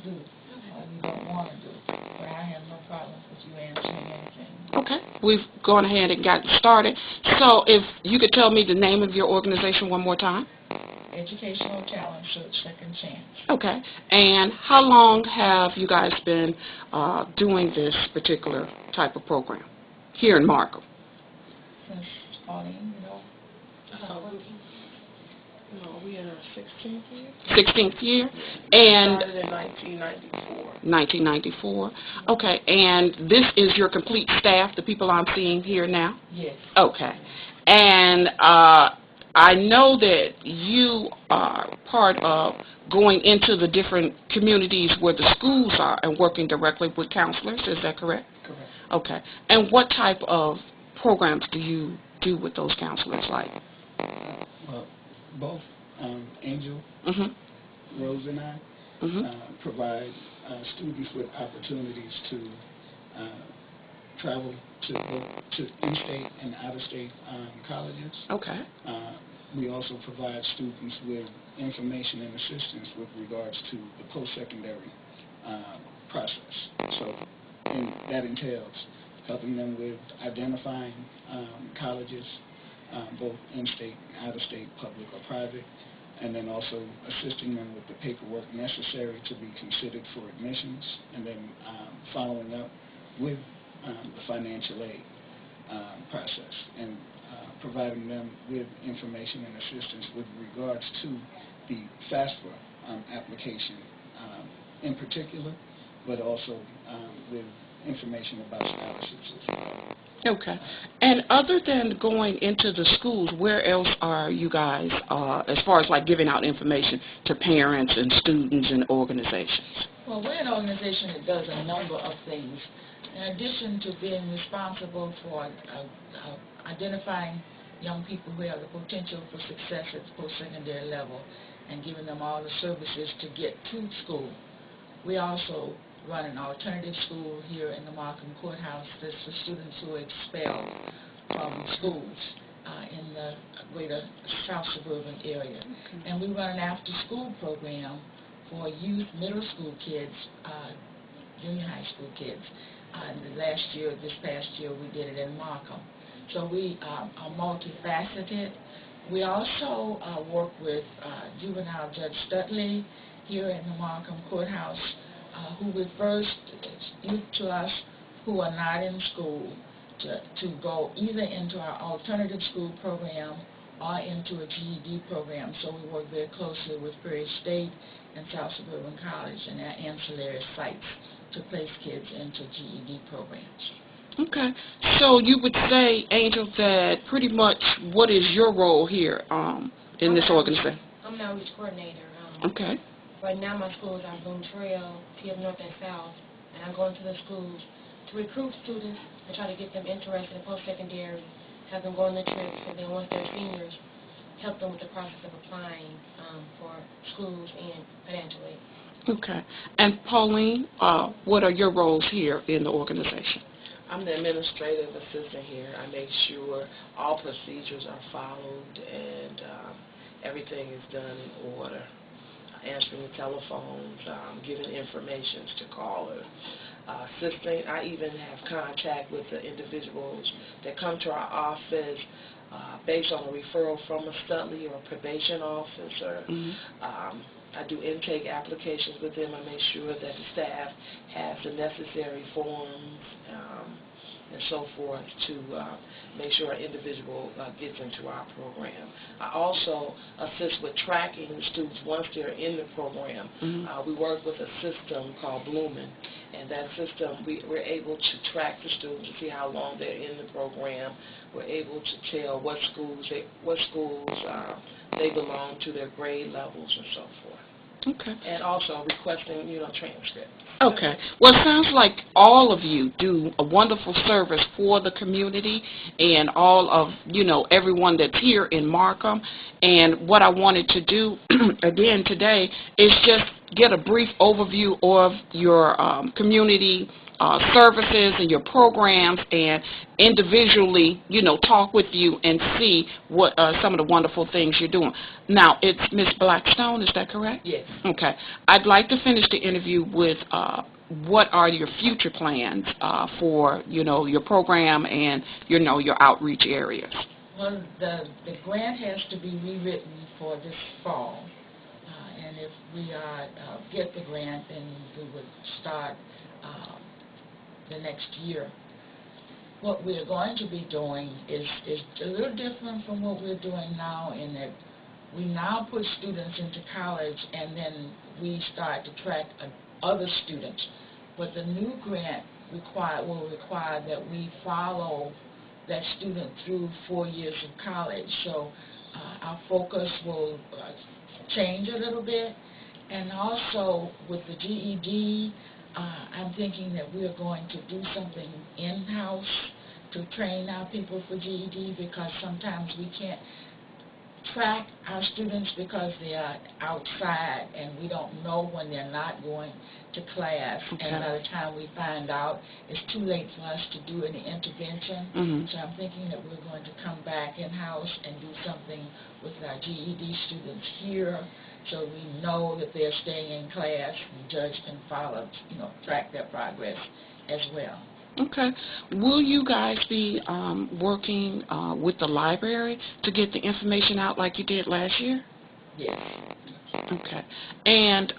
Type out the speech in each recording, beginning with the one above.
do or you don't want to do. But I have no problem with you answering anything. Okay. We've gone ahead and got started. So if you could tell me the name of your organization one more time. Educational Talent Search Second Chance. Okay. And how long have you guys been doing this particular type of program here in Markham? Since Pauline, No, we in our 16th year. 16th year? We And started in 1994. 1994. Okay. And this is your complete staff, the people I'm seeing here now? Yes. Okay. And I know that you are part of going into the different communities where the schools are and working directly with counselors. Is that correct? Correct. Okay. And what type of programs do you do with those counselors like? Well, both Angel, Rose, and I provide students with opportunities to travel to in-state and out-of-state colleges. Okay. We also provide students with information and assistance with regards to the post-secondary process. So that entails helping them with identifying colleges, both in-state and out-of-state, public or private, and then also assisting them with the paperwork necessary to be considered for admissions, and then following up with the financial aid process, and providing them with information and assistance with regards to the FAFSA application in particular, but also with information about scholarships as well. Okay. And other than going into the schools, where else are you guys, as far as like giving out information to parents and students and organizations? Well, we're an organization that does a number of things. In addition to being responsible for identifying young people who have the potential for success at the post-secondary level and giving them all the services to get to school, we also run an alternative school here in the Markham Courthouse that's for students who are expelled from schools in the greater South Suburban area. Okay. And we run an after-school program for youth, middle school kids, junior high school kids. This past year, we did it in Markham. So we are multifaceted. We also work with juvenile Judge Studley here in the Markham Courthouse, who refers youth to us who are not in school to go either into our alternative school program or into a GED program. So we work very closely with Prairie State and South Suburban College and their ancillary sites to place kids into GED programs. Okay. So you would say, Angel, that pretty much what is your role here in this organization? I'm an outreach coordinator. Okay. Right now my schools are Boone Trail, TF North and South, and I go into the schools to recruit students and try to get them interested in post-secondary, have them go on the trips, and then once they're seniors, help them with the process of applying for schools and financial aid. Okay. And Pauline, what are your roles here in the organization? I'm the administrative assistant here. I make sure all procedures are followed and everything is done in order. Answering the telephones, giving information to callers, assisting. I even have contact with the individuals that come to our office based on a referral from a Studley or probation officer. I do intake applications with them. I make sure that the staff has the necessary forms and so forth to make sure an individual gets into our program. I also assist with tracking the students once they're in the program. We work with a system called Bloomin', and that system, we're able to track the students to see how long they're in the program. We're able to tell what schools they belong to, their grade levels, and so forth. Okay. And also requesting, transcripts. Okay. Well, it sounds like all of you do a wonderful service for the community and all of, everyone that's here in Markham. And what I wanted to do, again, today is just get a brief overview of your community services and your programs, and individually, talk with you and see what some of the wonderful things you're doing. Now, it's Ms. Blackstone, is that correct? Yes. Okay. I'd like to finish the interview with what are your future plans for, your program and, your outreach areas? Well, the grant has to be rewritten for this fall, and if we get the grant, then we would start the next year. What we're going to be doing is a little different from what we're doing now, in that we now put students into college and then we start to track other students. But the new grant will require that we follow that student through 4 years of college. So our focus will change a little bit. And also with the GED, I'm thinking that we are going to do something in-house to train our people for GED, because sometimes we can't track our students because they are outside and we don't know when they're not going to class. Okay. And by the time we find out, it's too late for us to do any intervention. Mm-hmm. So I'm thinking that we're going to come back in-house and do something with our GED students here, so we know that they're staying in class, and the judge can follow, track their progress as well. Okay. Will you guys be working with the library to get the information out like you did last year? Yes. Okay. And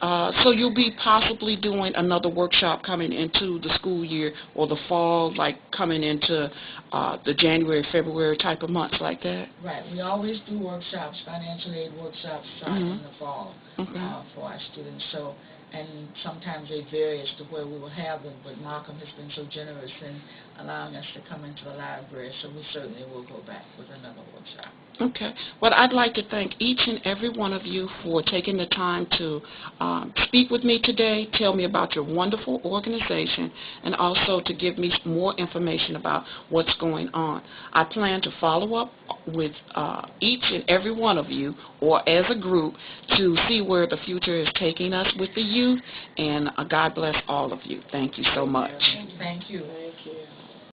so you'll be possibly doing another workshop coming into the school year, or the fall, like coming into the January, February type of months like that? Right. We always do workshops, financial aid workshops, starting in the fall for our students. So, and sometimes they vary as to where we will have them, but Malcolm has been so generous in allowing us to come into the library, so we certainly will go back with another workshop. Okay. Well, I'd like to thank each and every one of you for taking the time to speak with me today, tell me about your wonderful organization, and also to give me more information about what's going on. I plan to follow up with each and every one of you, or as a group, to see where the future is taking us with the youth, and God bless all of you. Thank you so much. Thank you.